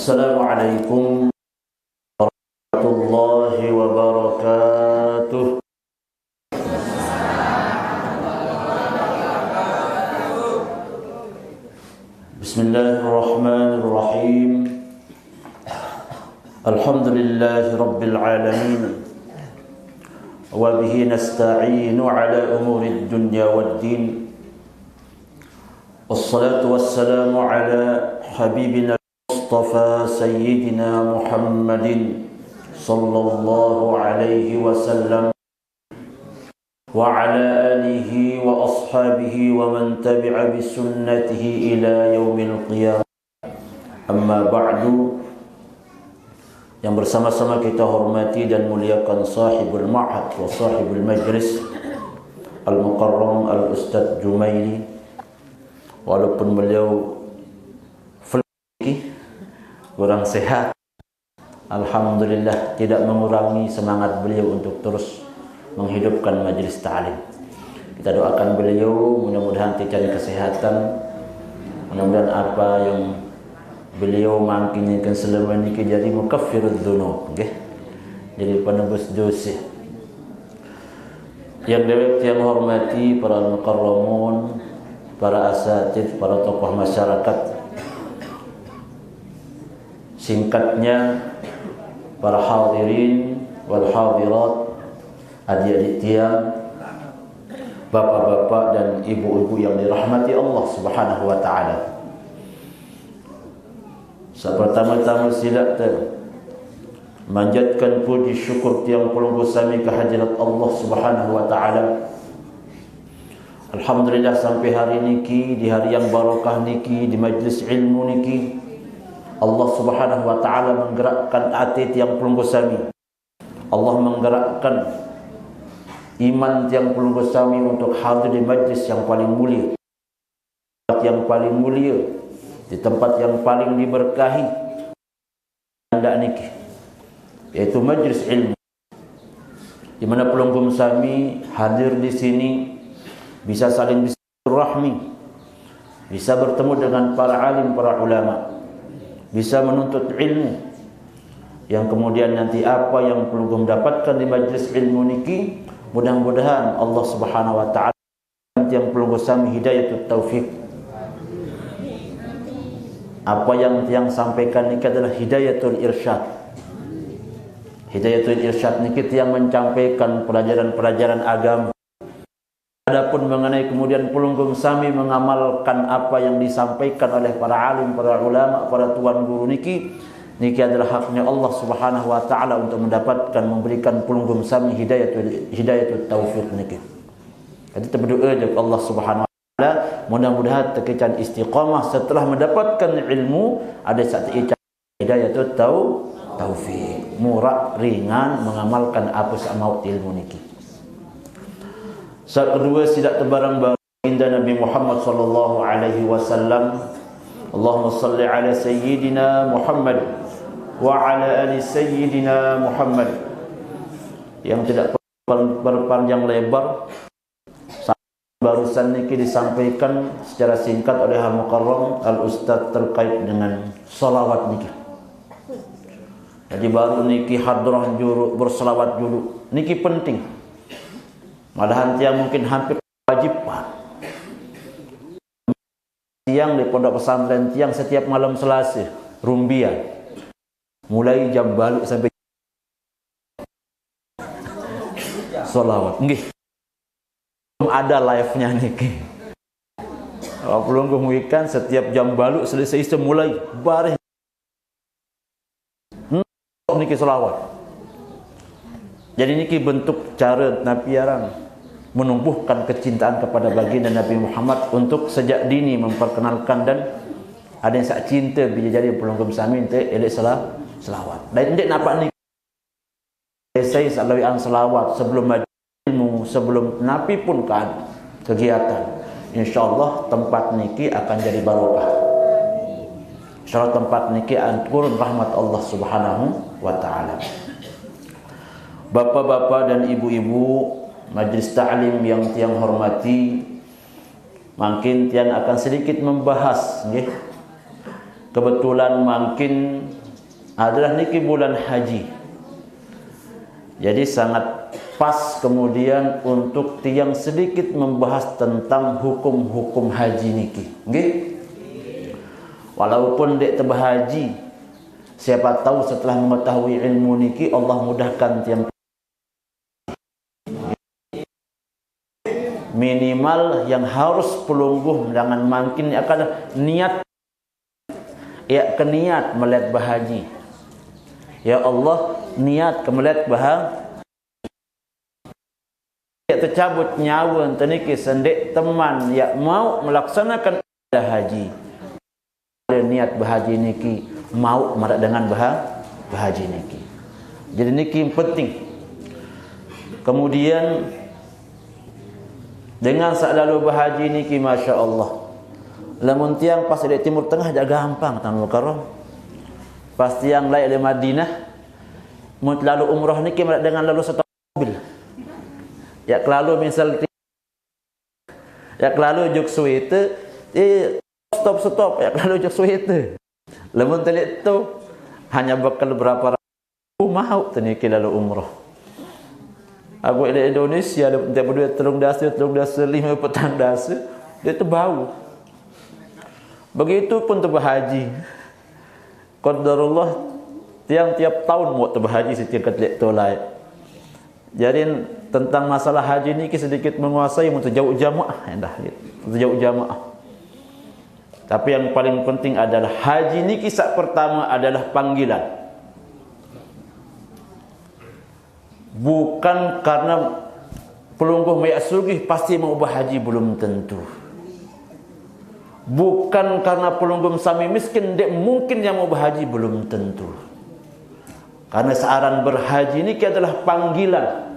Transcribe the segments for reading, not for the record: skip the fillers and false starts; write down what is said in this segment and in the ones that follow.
Assalamualaikum warahmatullahi wabarakatuh. Bismillahirrahmanirrahim. Alhamdulillahi rabbil alamin. Wa bihi nasta'inu ala umuri dunya waddin. Wassalatu wassalamu ala habibina Mustafa Sayyidina Muhammadin sallallahu alaihi wasallam wa ala alihi wa ashabihi wa man tabi'a bi sunnatihi ila yaumil qiyamah. Amma ba'du. Yang bersama-sama kita hormati dan muliakan sahibul ma'had wa sahibul majlis Al-Mukarram Al-Ustadz Jumaili, walaupun beliau kurang sehat, alhamdulillah tidak mengurangi semangat beliau untuk terus menghidupkan majlis ta'lim. Kita doakan beliau mudah-mudahan diberi kesehatan, mudah-mudahan apa yang beliau mangkinkan selama ini jadi mukaffirud dzunub, okay? Jadi penebus dosa. Yang dewek yang hormati para mukarramun, para asatidz, para tokoh masyarakat, singkatnya para hadirin wal hadirat, adik-adik tiang, bapak-bapak dan ibu-ibu yang dirahmati Allah Subhanahu wa taala. Pertama-tama sila manjatkan puji syukur tiang pelunggu sami kehadirat Allah Subhanahu wa taala. Alhamdulillah sampai hari niki, di hari yang barakah niki, di majlis ilmu niki, Allah Subhanahu wa taala menggerakkan hati tiang pelunggu sami. Allah menggerakkan iman tiang pelunggu sami untuk hadir di majlis yang paling mulia, tempat yang paling mulia, di tempat yang paling diberkahi anda niki, yaitu majlis ilmu, di mana pelunggu sami hadir di sini bisa saling bersilaturahmi, bisa bertemu dengan para alim, para ulama, bisa menuntut ilmu, yang kemudian nanti apa yang perlu mendapatkan di majlis ilmu niki, mudah-mudahan Allah Subhanahu wa taala yang perlu sami hidayatut taufik. Apa yang sampaikan niki adalah hidayatul irsyad. Hidayatul irsyad niki yang menyampaikan pelajaran-pelajaran agama. Adapun mengenai kemudian pelunggum sami mengamalkan apa yang disampaikan oleh para alim, para ulama, para tuan guru niki adalah haknya Allah Subhanahu wa taala untuk mendapatkan, memberikan pelunggum sami hidayatul taufik niki. Jadi kita berdoa kepada Allah Subhanahu wa taala mudah-mudahan terkecan istiqamah setelah mendapatkan ilmu, ada satu hidayatul taufik, murah ringan mengamalkan apa sama ilmu niki. Saat kedua, tidak terbarang baginda Nabi Muhammad sallallahu alaihi wasallam. Allahumma salli ala sayyidina Muhammad wa ala ali sayyidina Muhammad. Yang tidak berpanjang lebar, barusan niki disampaikan secara singkat oleh Al-Mukarram Al-Ustadz terkait dengan salawat niki. Jadi baru niki hadrah juru berselawat dulu. Niki penting. Malahan tiang mungkin hampir wajib tiang di pondok pesantren tiang setiap malam Selasa rumbian mulai jam balik sampai sholawat. Nggih, belum ada live-nya niki. Belum kemuikan setiap jam balik selesai semulai bareng niki sholawat. Jadi niki bentuk cara nabiaran menumbuhkan kecintaan kepada baginda Nabi Muhammad untuk sejak dini memperkenalkan, dan ada yang sak cinta bila jadi pelunggum sami ente elok selawat. Dan ndek nampak ni saya salawian selawat sebelum ilmu, sebelum nabi pun kan kegiatan. Insyaallah tempat niki akan jadi barokah. Insyaallah tempat niki akan turun rahmat Allah Subhanahu wa taala. Bapak-bapak dan ibu-ibu majlis ta'lim yang tiang hormati, makin tiang akan sedikit membahas kebetulan makin adalah niki bulan haji. Jadi sangat pas kemudian untuk tiang sedikit membahas tentang hukum-hukum haji niki. Nggih? Walaupun dek tebah haji, siapa tahu setelah mengetahui ilmu niki Allah mudahkan tiang. Minimal yang harus pelungguh jangan makin akan niat ya keniat melihat bahaji. Ya Allah niat ke melihat bahaji. Ya tercabut nyawa teniki sendek teman yang mau melaksanakan ibadah haji. Ada niat bahaji niki mau marak dengan bahaji niki. Jadi niki yang penting. Kemudian dengan selalu bahaji niki masya Allah. Lamun tiang pas di Timur Tengah dah gampang Tan Mukarram. Pas tiang lain di Madinah, mun lalu umrah niki dengan lalu satu mobil. Ya kelalu misal ya kelalu juk suite, stop ya kelalu juk suite. Lamun telik tu hanya bekal berapa ribu mau teniki lalu umrah. Aku di Indonesia ada tiap duit telung dasa 5 petang dasa dia tu bau. Begitu pun tebah haji. Qadarullah tiap tahun mau tebah haji setiap ketlek tolai. Jadi tentang masalah haji ni sedikit menguasai untuk jauh jamaah dah untuk jauh jamaah. Tapi yang paling penting adalah haji ni kisah pertama adalah panggilan. Bukan karena pelungguh mayak sugih pasti mau berhaji, belum tentu. Bukan karena pelungguh sami miskin dek mungkin yang mau berhaji, belum tentu. Karena searan berhaji ini adalah panggilan.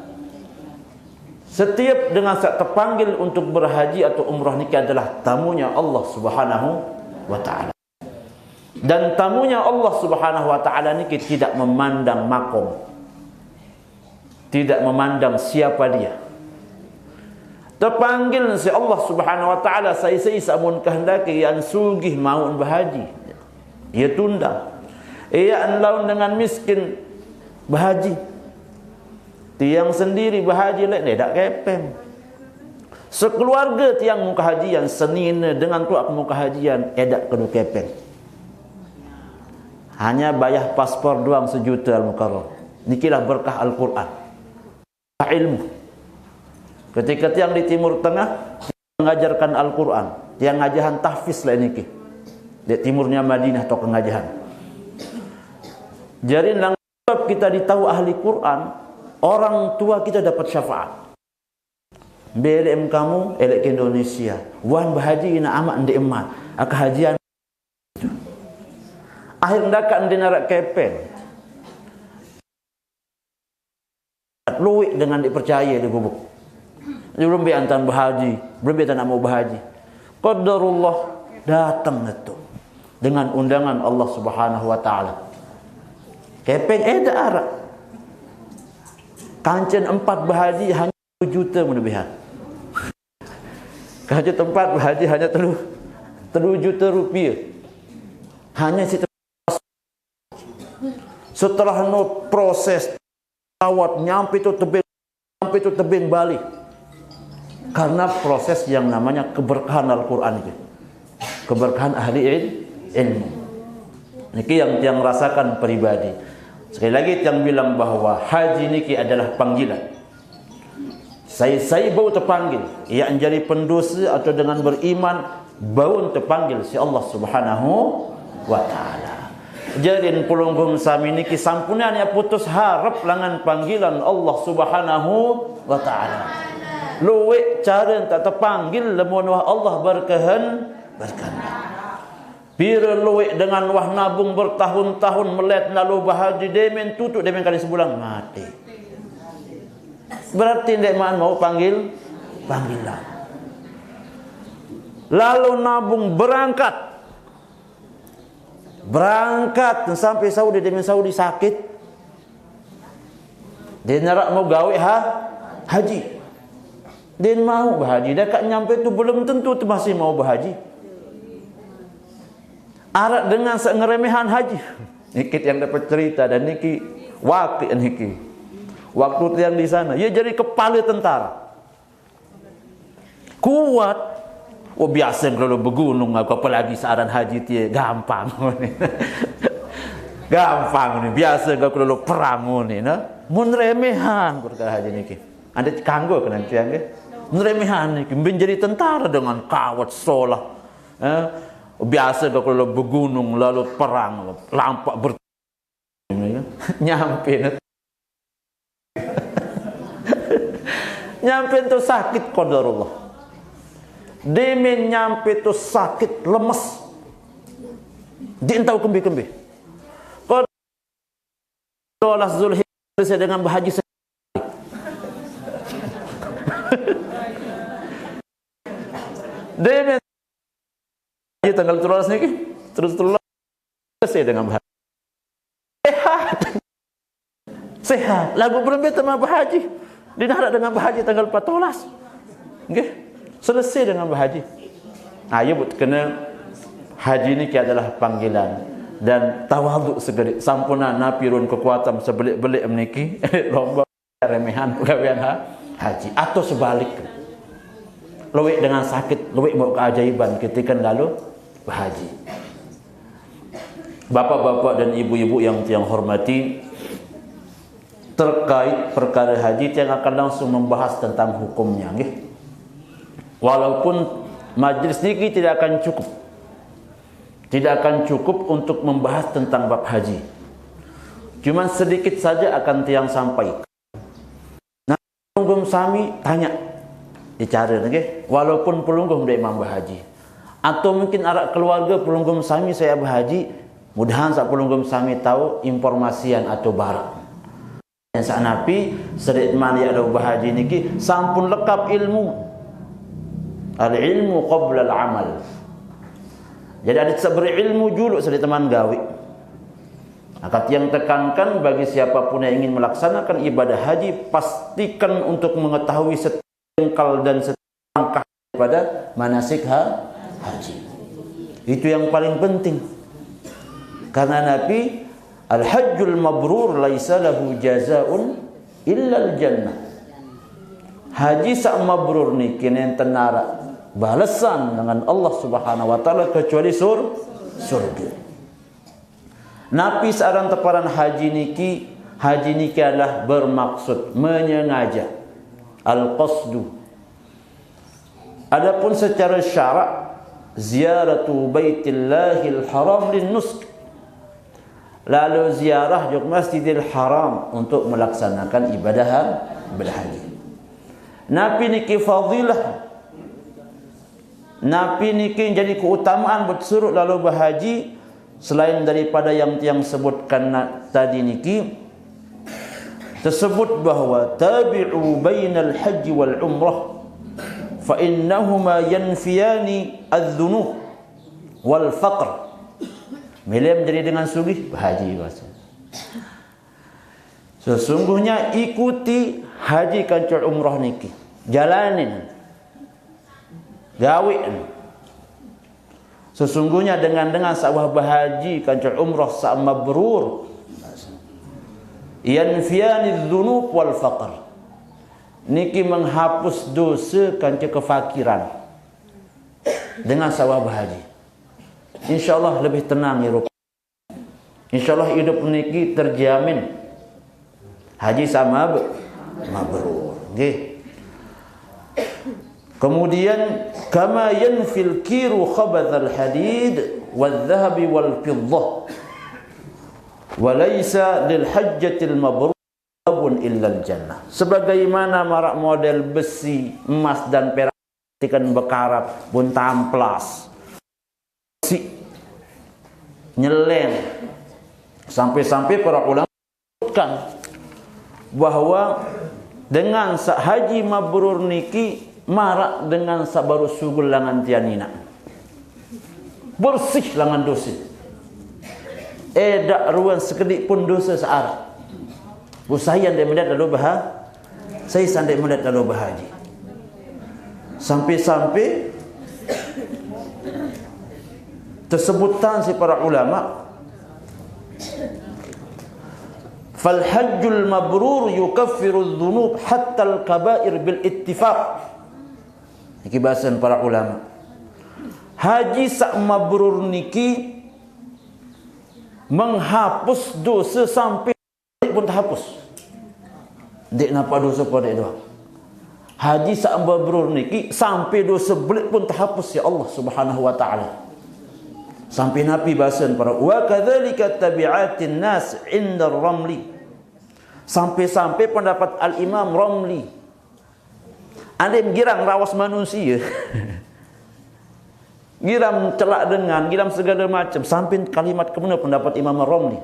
Setiap dengan saat terpanggil untuk berhaji atau umrah ini adalah tamunya Allah Subhanahu wa taala. Dan tamunya Allah Subhanahu wa taala ini tidak memandang makom. Tidak memandang siapa dia. Terpanggil si Allah Subhanahu wa taala saya samun kehendaki yang sugih mau berhaji. Ia tunda. Ia anlaun dengan miskin berhaji. Tiang sendiri berhaji lek dak kepeng. Sekeluarga tiang muka hajian senina dengan tu aku muka hajian edak kedu kepeng. Hanya bayar paspor doang 1 juta Al-Mukarram. Nikilah berkah Al-Quran. Ilmu. Ketika tiang di Timur Tengah mengajarkan Al-Quran, tiang ngajahan tahfiz lah ini di timurnya Madinah atau pengajahan. Jadi sebab kita ditahu ahli Quran, orang tua kita dapat syafaat. BLM kamu elek ke Indonesia, wan bahaji ina amat ndi emat, ak hajian. Akhir ndakan di narak kepeng. Luik dengan dipercaya di gubuk. Belum biantan berhaji, belum biantan mau berhaji. Qadarullah datang itu dengan undangan Allah Subhanahu wa taala. Kepeng ada arak. Kancen 4 berhaji hanya 1 juta melebihan. Kancen 4 berhaji hanya 3 juta rupiah. Hanya situ. Setelah no proses awat nyampe itu tebing balik. Karena proses yang namanya keberkahan Al-Quran itu. Keberkahan ahli ilmu. Ini yang rasakan pribadi. Sekali lagi yang bilang bahwa haji niki adalah panggilan. Saya bau terpanggil. Ia menjadi pendosa atau dengan beriman bau terpanggil si Allah Subhanahu wa taala. Jadi pelunggum sami niki sampunan ya putus harap langan panggilan Allah Subhanahu wa taala. Luwe cara tak terpanggil lemun Allah berkehendak. Bila luwe dengan wah nabung bertahun-tahun melihat lalu bahaji demen tutup demen kali sebulan mati. Berarti ndek man mau panggilan. Lalu nabung berangkat sampai Saudi demen Saudi sakit. Dia narak mau gawe haji. Dia mau berhaji, dekat nyampe tu belum tentu tu masih mau berhaji. arak dengan ngeremehan haji. Nikit yang dapat cerita dan niki wakil niki. Waktu yang di sana, ia jadi kepala tentara. Kuat. Oh biasa kalau bergunung aku apalagi searan haji dia gampang. Gampang ni. Biasa kalau perang ni nah. Mun remehan kurang haji niki. Anda kanggo ke nanti angge. Mun remehan niki menjadi tentara dengan kawat solah. Biasa kalau bergunung lalu perang lampak ber nyampe nyampe tu sakit qadarullah. Demen nyampe tu sakit lemes. Dia tahu kembi-kembi. Kalau Zulhijjah saya dengan berhaji saya. Demen tanggal 13 ni terus selesai dengan berhaji. Sehat. Lagu berlebih sama berhaji. Dinarak dengan berhaji tanggal 14. Okey. Selesai dengan berhaji. Ayo buat kena haji ni adalah panggilan dan tawaduk segerik sampuna napirun kekuatan sebelik-belik meniki lomba remehan gawean haji atau sebalik. Luwek dengan sakit, luwek mau keajaiban ketika lalu berhaji. Bapak-bapak dan ibu-ibu yang hormati, terkait perkara haji yang akan langsung membahas tentang hukumnya nggih. Walaupun majlis ini tidak akan cukup. Tidak akan cukup untuk membahas tentang bab haji. Cuma sedikit saja akan tiang sampai. Nah, pelunggum sami tanya bicara nggih, walaupun pelunggum dari imam berhaji. Atau mungkin arak keluarga pelunggum sami saya berhaji, mudahan sak pelunggum sami tahu informasian atau barang. Yang sak napi sedek man ya ada berhaji niki sampun lekap ilmu. Al-ilmu qabla al-amal. Jadi ada seberi ilmu dulu sedek teman gawi. Akat yang tekankan bagi siapapun yang ingin melaksanakan ibadah haji, pastikan untuk mengetahui setengkal dan setengkah daripada manasik haji. Itu yang paling penting. Karena Nabi al-hajjul mabrur laisa lahu jazaa'un illa al-jannah. Haji sak mabrur ni kene tenara balasan dengan Allah Subhanahu wa taala kecuali surga. Nabi searan teparan haji niki adalah bermaksud menyengaja. Al-qasdu. Adapun secara syarak ziaratu baitillahil haram lin-nusk. Lalu ziarah juga Masjidil Haram untuk melaksanakan ibadah haji. Nabi niki fadilah. Nabi niki jadi keutamaan buat suruh lalu berhaji selain daripada yang sebutkan tadi niki tersebut bahawa tabi'u bainal haji wal umrah fa innahuma yanfiyani adz-dzunub wal faqr. Milih menjadi dengan sugih berhaji bahasa. Sesungguhnya ikuti haji kancur umrah niki. Jalanin. Gawin. Sesungguhnya dengan sawah berhaji kancur umrah sa mabrur. Yanfiyani dzunub wal faqr. Niki menghapus dosa kancur kefakiran. Dengan sawah berhaji. InsyaAllah lebih tenang ya rupa. InsyaAllah hidup niki terjamin. Haji sama mabrur. Okay. Kemudian kama yanfil kiru khabathal hadid wadh-dhahabi wal fiddah wa laysa lil hajjatil mabrur illa al jannah. Sebagaimana marak model besi, emas dan perak ikan bekarat pun tamplas si nyeleng sampai-sampai para ulama menyebutkan bahwa dengan haji mabrur niki marak dengan sabaru sugul langan tianina bersih langan dosa dak ruan sekedik pun dosa searah usahayan dia mendat lalu saya sandai mendat lalu berhaji sampai-sampai Tersebutan si para ulama, fal hajjul mabrur yukaffiru dzunub hatta al kabair bil ittifaq. Iki bahasan para ulama. Haji sak mabrur niki menghapus dosa sampai pun terhapus. Dek nampak dosa pada doa. Haji sak mabrur niki sampai dosa belit pun terhapus ya Allah Subhanahu wa taala. Sampai Nabi bahasan para wa kadzalika tabi'atin nas 'inda ar-Ramli. Sampai-sampai pendapat Al-Imam Ramli. Anda girang rawas manusia. Giram celak dengan, giram segala macam. Sampai kalimat kemana pendapat Imam Ramli.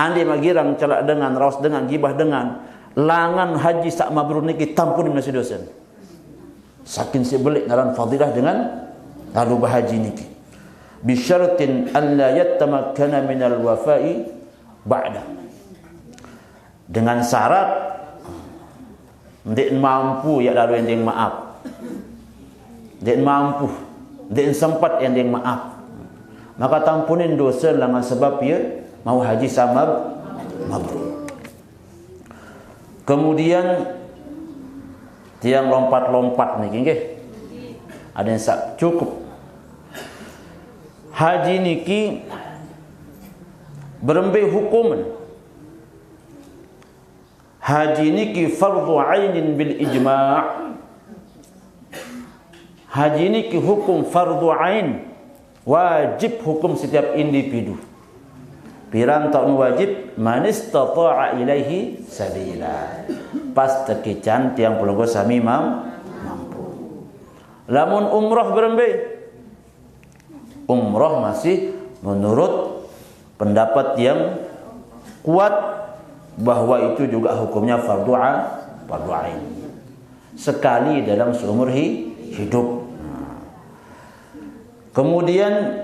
Anda girang celak dengan, rawas dengan, gibah dengan. Langan haji sak mabrur niki tampun nasi dosa. Saking sebelik ngaran fadilah dengan lalu berhaji niki. Bisyartin an la yattamakkana minal wafa'i ba'da. Dengan syarat ndik mampu ya lalu yang maaf. Ndik mampu, ndik sempat yang maaf. Maka tampunin dosa dengan sebab ia mau haji sama mabrur. Kemudian tiang lompat-lompat niki nggih. Ada yang sak cukup. Haji niki berembe hukum. Haji niki fardu ainin bil ijma'. Haji niki hukum fardu ain, wajib hukum setiap individu. Pirang tak wajib man istata'a ilaihi sabila. Pas tekican tiang pelunggu sami mampu. Lamun umrah berembe, umrah masih menurut pendapat yang kuat bahwa itu juga hukumnya fardu ain. Sekali dalam seumur hidup. Kemudian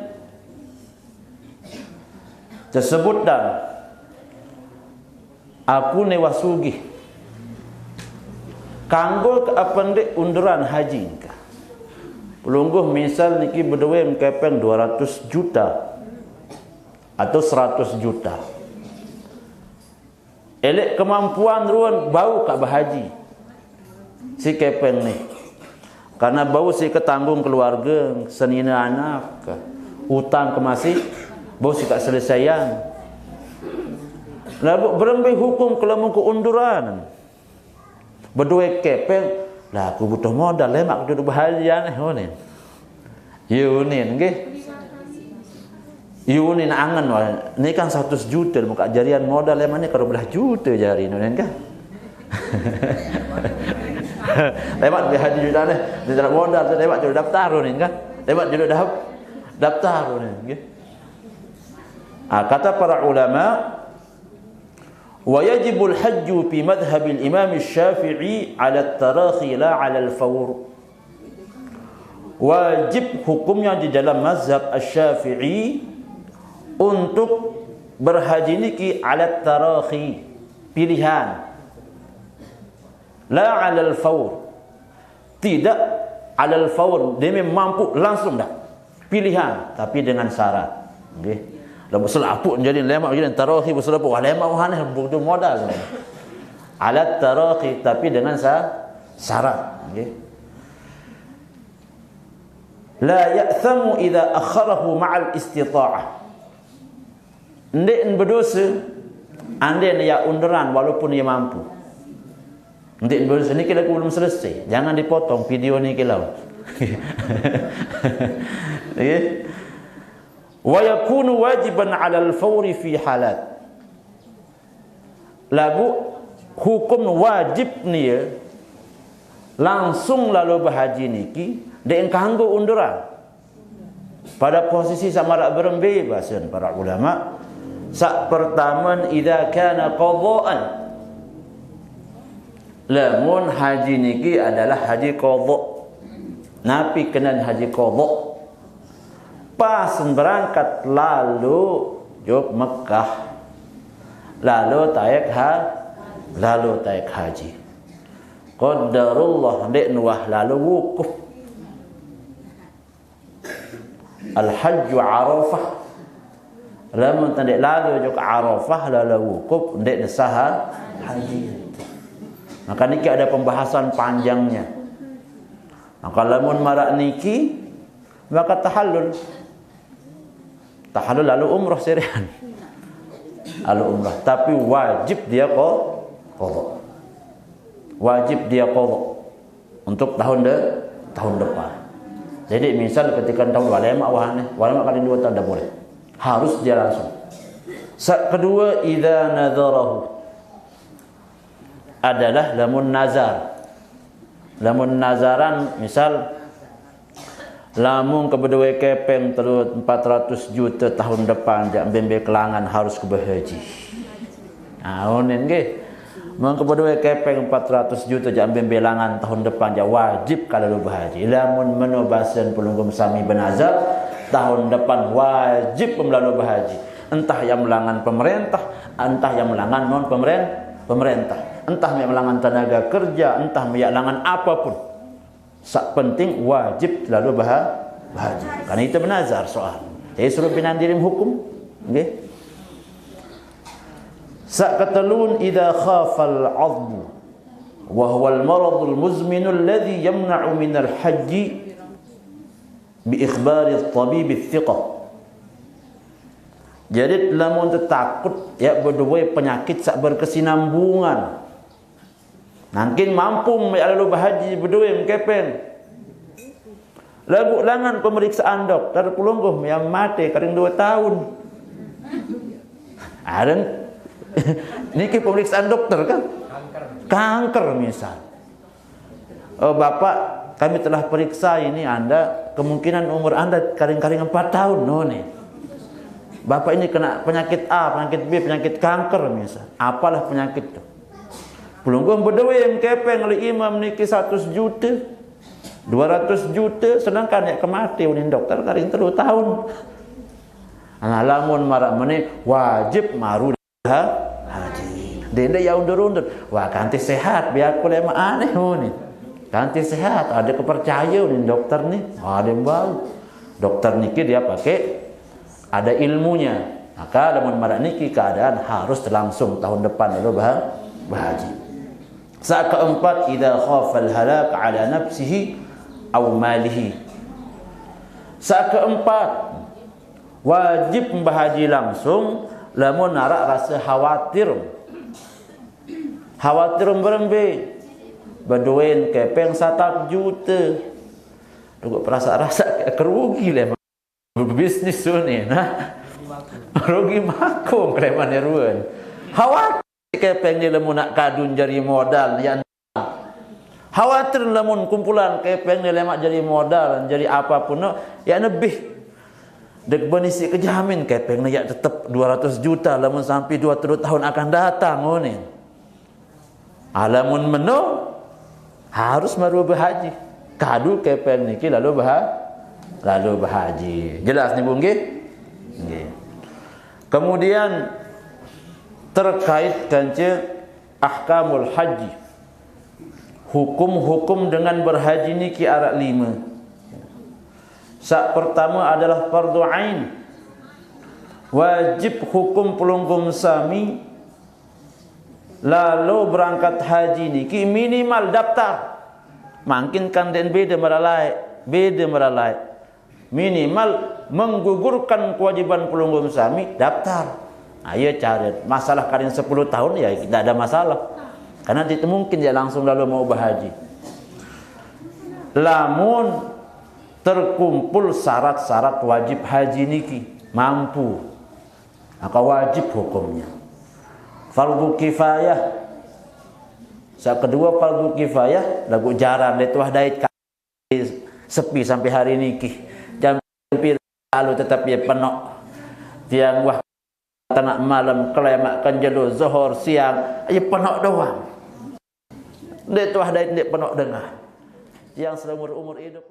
tersebut dan aku newasugi kanggo keapendik unduran haji. Pelungguh misal niki berdua kepeng 200 juta atau 100 juta. Elek kemampuan ruan bau kak berhaji si kepeng ni. Karena bau si ketanggung keluarga, senina anak, utang ke masih, bau si kak selesaian. Lalu berembe hukum kelamu keunduran. Berdua kepeng, lah aku butuh modal lemak duduk bahagia nih honin. Yunin nggih. Yunin angan wah. Ini kan 100 juta muka jarian modal lemak ni kalau belah juta jari honin kan. Lemak dia haji juta nih, dia tak modal lemak jadi daftar honin kan. Lemak jadi daftar honin nggih. Kata para ulama ويجب الحج في مذهب الإمام الشافعي على التراخي لا على الفور. Wajib hukumnya di dalam mazhab Asy-Syafi'i untuk berhaji niki ala tarakhi, pilihan. La ala al-fawr. Tidak ala al-fawr, dia mampu langsung dah. Pilihan tapi dengan syarat. Nggih. Dah berselaput jadi lemak jadi tarakhi berselaput. Wah lemak wahane butuh modal. Ala tarakhi tapi dengan syarat, nggih. La ya'thamu idza akharahu ma'al istita'ah. Ndik berdosa anda ya unduran walaupun dia mampu. Ndik berdosa ni kita belum selesai. Jangan dipotong video ni kilau. Okey. Wa yakunu wajiban 'ala al-fawri fi halat. Lagu hukum wajib ni langsung lalu berhaji niki dan kanggo unduran. Pada posisi sama rak berembe bahasan para ulama. Sak pertama idza kana qadha'an. Lamun haji niki adalah haji qadha'. Nabi kenal haji qadha'. Pas berangkat lalu jog Mekah. Lalu taik haji. Qadarullah dek nuah lalu wukuf. Al-hajju Arafah. Lamun tandek lalu juga Arafah lalu wukuf ndek desah haji. Maka niki ada pembahasan panjangnya. Maka lamun marak niki maka tahallul. Tahallul lalu umrah serian. Lalu umrah, tapi wajib dia qadha. Wajib dia qadha untuk tahun depan. Jadi misal ketika tahun walema kali 2 tahun dah boleh. Harus dia langsung. Kedua, idza nadharahu adalah lamun nazar. Lamun nazaran misal lamun kebedewe kepeng terus 400 juta tahun depan jak bembe kelangan harus ke berhaji. Onen nggih. Mun kebedewe kepeng 400 juta jak bembe langan tahun depan jak wajib kalau berhaji. Lamun menobasan pelunggum sami benazar tahun depan wajib melalui berhaji. Entah yang melangan pemerintah, entah yang melangan non pemerintah, entah yang melangan tenaga kerja, entah yang melangan apapun. Sak penting wajib lalu berhaji. Karena itu benazar soal. Jadi suruh binandirim hukum, nggih. Sak ketelun idza khafal 'adbu wa huwa al-maradul muzmin alladhi yamna'u min al-hajj bi ikhbari at-tabib ats-thiqah. Jadi lamun takut ya berdua penyakit sak berkesinambungan. Mungkin mampu lalu berhaji berdua kepen. Lagu langan pemeriksaan dokter pelungguh yang mati kering 2 tahun. Ada niki pemeriksaan dokter kan? Kanker misal. Oh Bapak, kami telah periksa ini Anda, kemungkinan umur Anda kering-kering 4 tahun. No nih. Bapak ini kena penyakit A, penyakit B, penyakit kanker misal. Apalah penyakit itu? Pelungguh berdua yang kepeng oleh imam niki 100 juta, 200 juta, sedangkan yang kemati unin dokter kering 3 tahun. Lamun marak meni wajib maru haji. Dende ya undur-undur. Wah kanti sehat, biar aku lemah aneh ni. Kanti sehat, ada kepercaya unin dokter nih. Ada yang bau. Dokter niki dia pakai ada ilmunya. Maka lamun marak niki keadaan harus langsung tahun depan lalu berhaji. Saat keempat, idza khafa al-halak ala nafsihi aw malihi. Saat keempat, wajib berhaji langsung lamun narak rasa khawatir. Khawatir berembe. Berduain kepeng 1 juta. Duk perasa-rasa kerugi lah bisnis ni nah. Rugi makum kleman ruan. Khawatir kepeng ni lamun nak kadun jari modal yang khawatir lamun kumpulan kepeng ni lemak jadi modal jadi apapun no ya lebih dek benisi kejamin kepeng ni ya tetap 200 juta lamun sampai 2 tahun akan datang ni. Alamun meno harus maru berhaji. Kadu kepeng niki lalu berhaji. Jelas ni nggih? Nggih. Kemudian terkait kanca ahkamul haji. Hukum-hukum dengan berhaji niki ada 5. Sak pertama adalah fardu ain. Wajib hukum pelunggum sami lalu berangkat haji niki minimal daftar. Makin kan den beda meralai. Minimal menggugurkan kewajiban pelunggum sami daftar. Ayo cari masalah kalian 10 tahun ya tidak ada masalah. Karena tidak mungkin dia langsung lalu mau berhaji. Lamun terkumpul syarat-syarat wajib haji niki mampu, maka wajib hukumnya. Fardu kifayah. Kedua fardu kifayah lagu jarang letuah dait sepi sampai hari niki. Jam lalu tetap dia penuh. Tiang wah tanak malam kelemak kanjelo zuhur siang aja penuh doang. Letuah dait dia penuh dengar. Yang seumur umur hidup